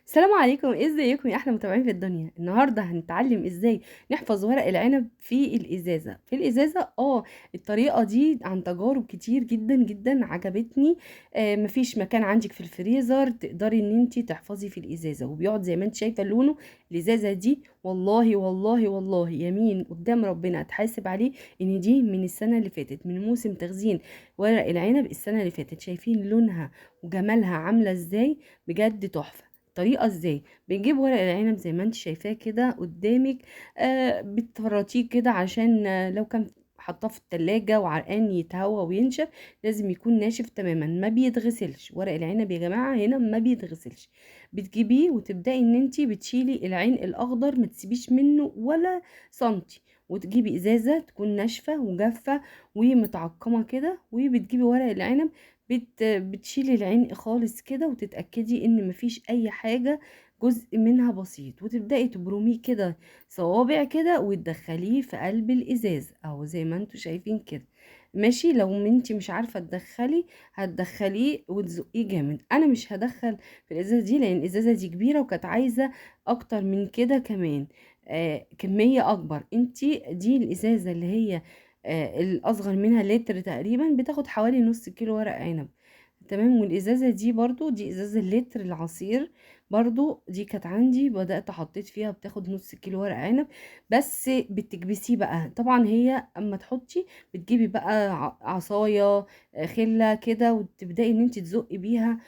السلام عليكم، ازيكم يا احلى متابعين في الدنيا. النهارده هنتعلم ازاي نحفظ ورق العنب في الازازه. الطريقه دي عن تجارب كتير جدا جدا عجبتني. مفيش مكان عندك في الفريزر تقدري ان انت تحفظي في الازازه وبيقعد زي ما انت شايفه لونه. الازازه دي والله والله والله يمين قدام ربنا اتحاسب عليه ان دي من السنه اللي فاتت، من موسم تخزين ورق العنب السنه اللي فاتت. شايفين لونها وجمالها عامله ازاي؟ بجد تحفه. طريقة ازاي؟ بنجيب ورق العنب زي ما انت شايفاه كده قدامك. بتفرطيه كده عشان لو كان حطاه في التلاجة وعرقان يتهوى وينشف. لازم يكون ناشف تماما، ما بيتغسلش ورق العنب يا جماعة، هنا ما بيتغسلش. بتجيبيه وتبدأي ان انت بتشيلي العين الاخضر، ما تسيبيش منه ولا سنتي. وتجيبي ازازة تكون ناشفة وجافة ومتعقمة كده، وبتجيبي ورق العنب بتشيلي العين خالص كده وتتأكدي ان مفيش اي حاجة، جزء منها بسيط، وتبدأي تبرميه كده صوابع كده وتدخليه في قلب الازاز اهو زي ما انتوا شايفين كده. ماشي، لو انتي مش عارفة تدخلي هتدخليه وتزقيه جامد. انا مش هدخل في الازازة دي لان الازازة دي كبيرة وكانت عايزة اكتر من كده كمان، كمية اكبر. انتي دي الازازة اللي هي الاصغر منها لتر تقريبا بتاخد حوالي نص كيلو ورق عنب. تمام. والازازه دي برضو دي ازازه اللتر العصير، برضو دي كانت عندي، بدات حطيت فيها بتاخد نص كيلو ورق عنب. بس بتكبسيه بقى طبعا. هي اما تحطي بتجيبي بقى عصايه، خله كده، وتبداي ان انت تزقي بيها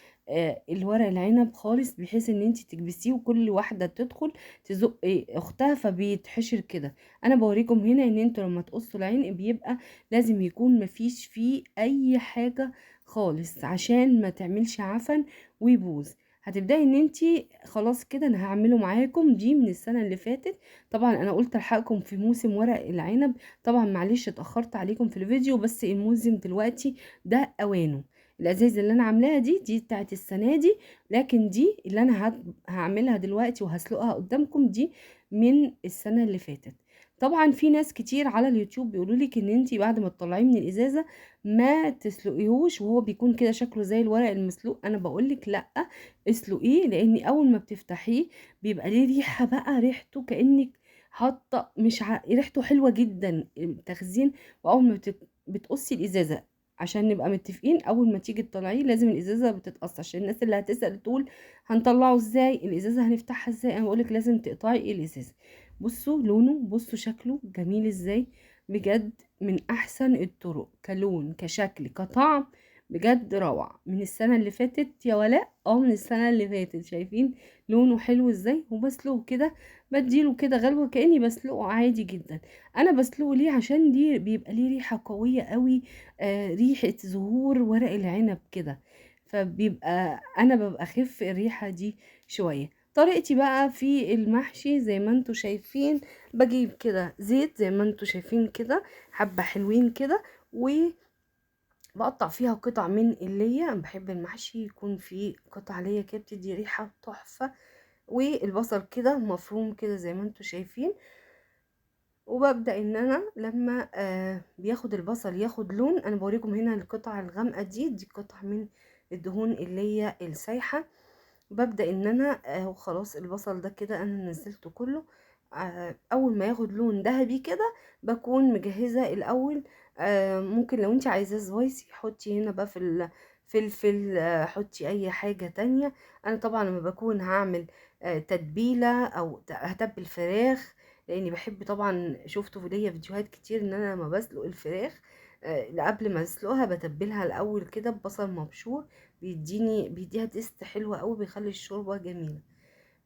الورق العنب خالص بحيث ان انت تكبسيه وكل واحده تدخل تزق اختها فبيتحشر كده. انا بوريكم هنا ان انتوا لما تقصوا العين بيبقى لازم يكون مفيش فيه اي حاجة خالص عشان ما تعملش عفن ويبوظ. هتبداي ان انتي خلاص كده. انا هعمله معاكم دي من السنة اللي فاتت. طبعا انا قلت الحقكم في موسم ورق العنب، طبعا معلش اتأخرت عليكم في الفيديو، بس الموسم دلوقتي ده اوانه. الازاز اللي انا عاملاها دي بتاعت السنة دي، لكن دي اللي انا هعملها دلوقتي وهسلقها قدامكم دي من السنة اللي فاتت. طبعا في ناس كتير على اليوتيوب بيقولوا لك ان انتي بعد ما تطلعيه من الازازه ما تسلقيهوش وهو بيكون كده شكله زي الورق المسلوق. انا بقولك لا، اسلقيه، لان اول ما بتفتحيه بيبقى ليه ريحه بقى، ريحته كانك حاطه مش ريحته حلوه جدا التخزين. واول ما بتقصي الازازه، عشان نبقى متفقين، اول ما تيجي تطلعيه لازم الازازه بتتقص. عشان الناس اللي هتسال تقول هنطلعه ازاي الازازه، هنفتحها ازاي، انا بقولك لازم تقطعي الازازه. بصوا لونه، بصوا شكله جميل ازاي. بجد من احسن الطرق كلون كشكل كطعم، بجد روعة. من السنة اللي فاتت يا ولاء، من السنة اللي فاتت. شايفين لونه حلو ازاي؟ وبسلقه كده، بديله كده غلوة كأني بسلقه عادي جدا. انا بسلقه ليه؟ عشان دي بيبقى ليه ريحة قوية قوي، ريحة زهور ورق العنب كده، فبيبقى انا ببقى خف الريحة دي شوية. طريقتي بقى في المحشي زي ما انتوا شايفين، بجيب كده زيت زي ما انتوا شايفين كده، حبة حلوين كده، وبقطع فيها قطع من اللية. انا بحب المحشي يكون فيه قطع ليا كده، بتدي ريحة تحفة. والبصل كده مفروم كده زي ما انتوا شايفين. وببدأ ان انا لما بياخد البصل ياخد لون، انا بوريكم هنا القطع الغامقة دي قطع من الدهون اللي هي السايحة. ببدأ ان انا وخلاص البصل ده كده انا نزلته كله. اول ما ياخد لون ذهبي كده بكون مجهزة الاول. ممكن لو انت عايزاه سبايسي حطي هنا بقى في الفلفل، حطي اي حاجة تانية. انا طبعا لما بكون هعمل تتبيلة او هتبل فراخ، لاني بحب طبعا، شفتوا في ليا فيديوهات كتير ان انا لما بسلق الفراخ قبل ما اسلقها بتبلها الاول كده ببصل مبشور، بيديها تيست حلوة قوي، بيخلي الشوربة جميلة.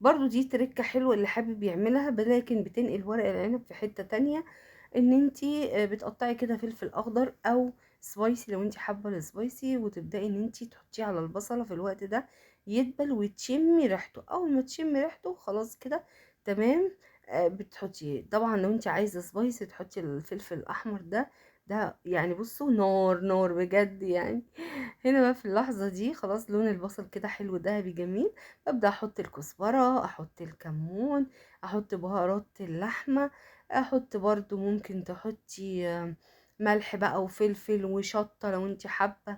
برضو دي تركة حلوة اللي حابب يعملها، لكن بتنقل ورق العنب في حتة تانية. ان انتي بتقطعي كده فلفل اخضر او سبايسي لو انتي حابة السبايسي، وتبدأي ان انتي تحطيه على البصلة في الوقت ده يدبل وتشمي ريحته. اول ما تشمي ريحته خلاص كده تمام. بتحطي طبعا لو انتي عايزة سبايسي تحطي الفلفل الاحمر ده يعني بصوا نار نار بجد يعني. هنا بقى في اللحظة دي خلاص لون البصل كده حلو دهبي جميل. ببدأ احط الكزبرة، احط الكمون، احط بهارات اللحمة، احط برضو ممكن تحطي ملح بقى وفلفل وشطة لو انت حابة.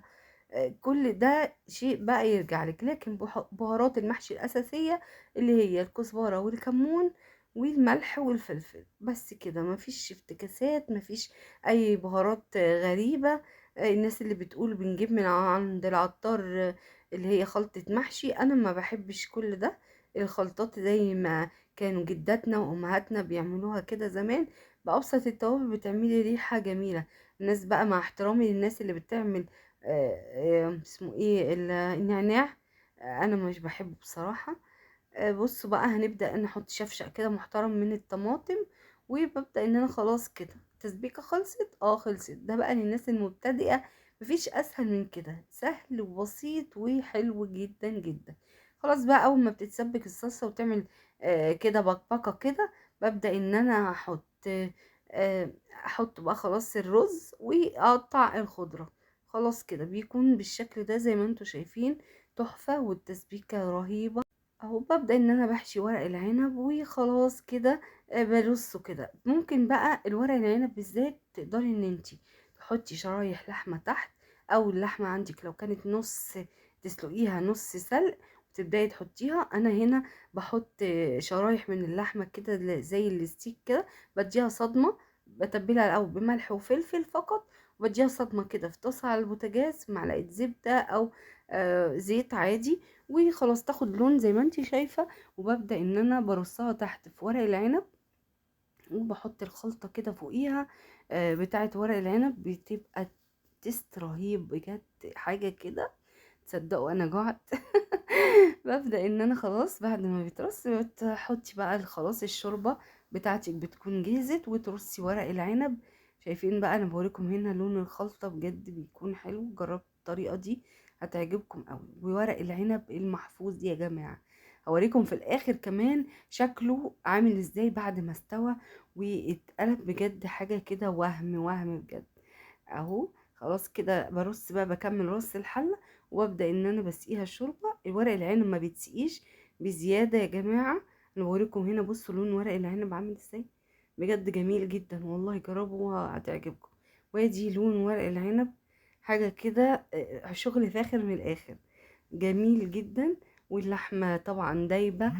كل ده شيء بقى يرجع لك، لكن بهارات المحشي الأساسية اللي هي الكزبرة والكمون والملح والفلفل، بس كده، مفيش افتكاسات، مفيش أي بهارات غريبة. الناس اللي بتقول بنجيب من عند العطار اللي هي خلطة محشي، أنا ما بحبش كل ده. الخلطات زي ما كانوا جداتنا وأمهاتنا بيعملوها كده زمان، بأبسط التوابل بتعملي ريحة جميلة. الناس بقى، مع احترامي للناس اللي بتعمل اسمه ايه النعناع، انا مش بحبه بصراحة. بصوا بقى، هنبدأ ان نحط شفشق كده محترم من الطماطم، وببدأ ان انا خلاص كده التسبيكة خلصت. خلصت. ده بقى للناس المبتدئة، مفيش اسهل من كده، سهل وبسيط وحلو جدا جدا. خلاص بقى، اول ما بتتسبك الصلصة وتعمل كده بقبقة كده، ببدأ ان انا احط بقى خلاص الرز واقطع الخضرة. خلاص كده بيكون بالشكل ده زي ما انتوا شايفين، تحفة والتسبيكة رهيبة. اهو ببدأ ان انا بحشي ورق العنب وخلاص كده. برصه كده. ممكن بقى الورق العنب بالذات تقدري ان انتي تحطي شرايح لحمة تحت، او اللحمة عندك لو كانت نص تسلقيها نص سلق وتبداي تحطيها. انا هنا بحط شرايح من اللحمة كده زي الستيك كده، بديها صدمة. بتبلها الاول بملح وفلفل فقط، وبديها صدمة كده في طاسة على البوتاجاز، معلقة زبدة او زيت عادي، وخلاص تاخد لون زي ما انتي شايفة. وببدأ ان انا برصها تحت في ورق العنب، وبحط الخلطة كده فوقيها بتاعة ورق العنب، بتبقى تيست رهيب بجد، حاجة كده تصدقوا انا جعت. ببدأ ان انا خلاص بعد ما بترص بتحطي بقى خلاص الشوربة بتاعتك بتكون جهزت، وترصي ورق العنب. شايفين بقى، انا بوريكم هنا لون الخلطة بجد بيكون حلو. جربت الطريقة دي هتعجبكم قوي. وورق العنب المحفوظ دي يا جماعة، هوريكم في الاخر كمان شكله عامل ازاي بعد ما استوى واتقلب. بجد حاجة كده وهم بجد. اهو خلاص كده برص بقى، بكمل رص الحلة، وابدا ان انا بسقيها الشوربه. الورق العنب ما بتسقيش بزياده يا جماعه. انا بوريكم هنا، بصوا لون ورق العنب عامل ازاي، بجد جميل جدا والله. جربوا هتعجبكم. وادي لون ورق العنب، حاجه كده شغل فاخر من الاخر، جميل جدا. واللحمه طبعا دايبه.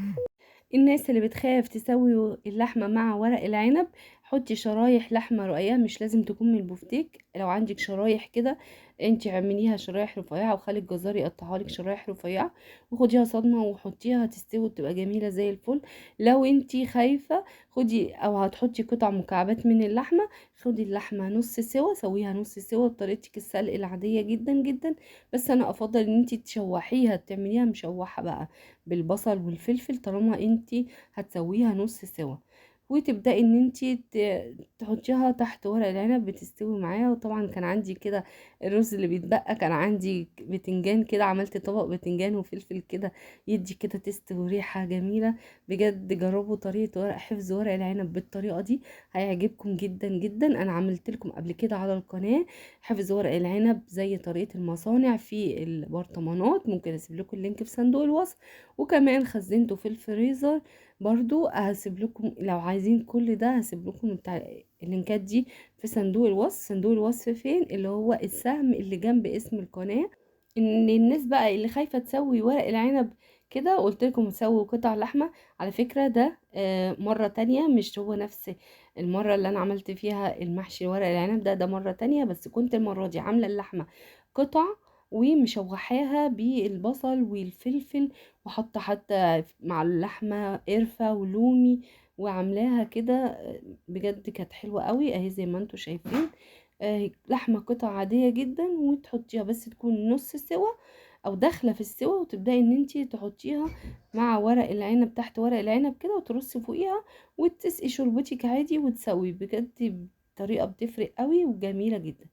الناس اللي بتخاف تسوي اللحمة مع ورق العنب، حطي شرايح لحمة رقيقة، مش لازم تكون من البفتيك. لو عندك شرايح كده انتي اعمليها شرايح رفيعة، وخلي الجزار يقطعها لك شرايح رفيعة، وخديها صدمة وحطيها تستوي وتبقى جميلة زي الفل. لو انتي خايفة خدي او هتحطي قطع مكعبات من اللحمة، خدي اللحمة نص سوا، سويها نص سوا بطريقتك السلق العادية جدا جدا. بس انا افضل ان انتي تشوحيها، تعمليها مشوحة بقى بالبصل والفلفل، طالما انتي هتسويها نص سوا. وتبدأي ان انتي تحطيها تحت ورق العنب بتستوي معاها. وطبعا كان عندي كده الرز اللي بيتبقى، كان عندي بتنجان كده، عملت طبق بتنجان وفلفل كده، يدي كده تست وريحة جميلة. بجد جربوا طريقة حفظ ورق العنب بالطريقة دي، هيعجبكم جدا جدا. انا عملت لكم قبل كده على القناة حفظ ورق العنب زي طريقة المصانع في البرطمانات، ممكن اسيب لكم اللينك في صندوق الوصف. وكمان خزنته في الفريزر برضو، هسيب لكم لو عايزين كل ده، هسيب لكم اللينكات دي في صندوق الوصف. صندوق الوصف فين؟ اللي هو السهم اللي جنب اسم القناة. ان الناس بقى اللي خايفة تسوي ورق العنب كده، قلت لكم تسووا قطع لحمة. على فكرة ده مرة تانية، مش هو نفس المرة اللي انا عملت فيها المحشي ورق العنب. ده مرة تانية، بس كنت المرة دي عاملة اللحمة قطع، ومشوحاها بالبصل والفلفل، وحاطه حتى مع اللحمه قرفه ولومي، وعاملاها كده. بجد كانت حلوه قوي اهي زي ما انتوا شايفين. لحمه قطع عاديه جدا، وتحطيها بس تكون نص سوا او داخله في السوا، وتبداي ان انتي تحطيها مع ورق العنب، تحت ورق العنب كده، وترصي فوقيها، وتسقي شوربتك عادي وتسوي. بجد طريقه بتفرق قوي وجميله جدا.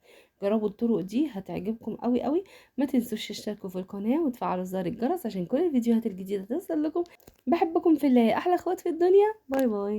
جربوا الطرق دي هتعجبكم قوي قوي. ما تنسوش تشتركوا في القناة وتفعلوا زر الجرس عشان كل الفيديوهات الجديدة توصل لكم. بحبكم في الله، احلى اخوات في الدنيا. باي باي.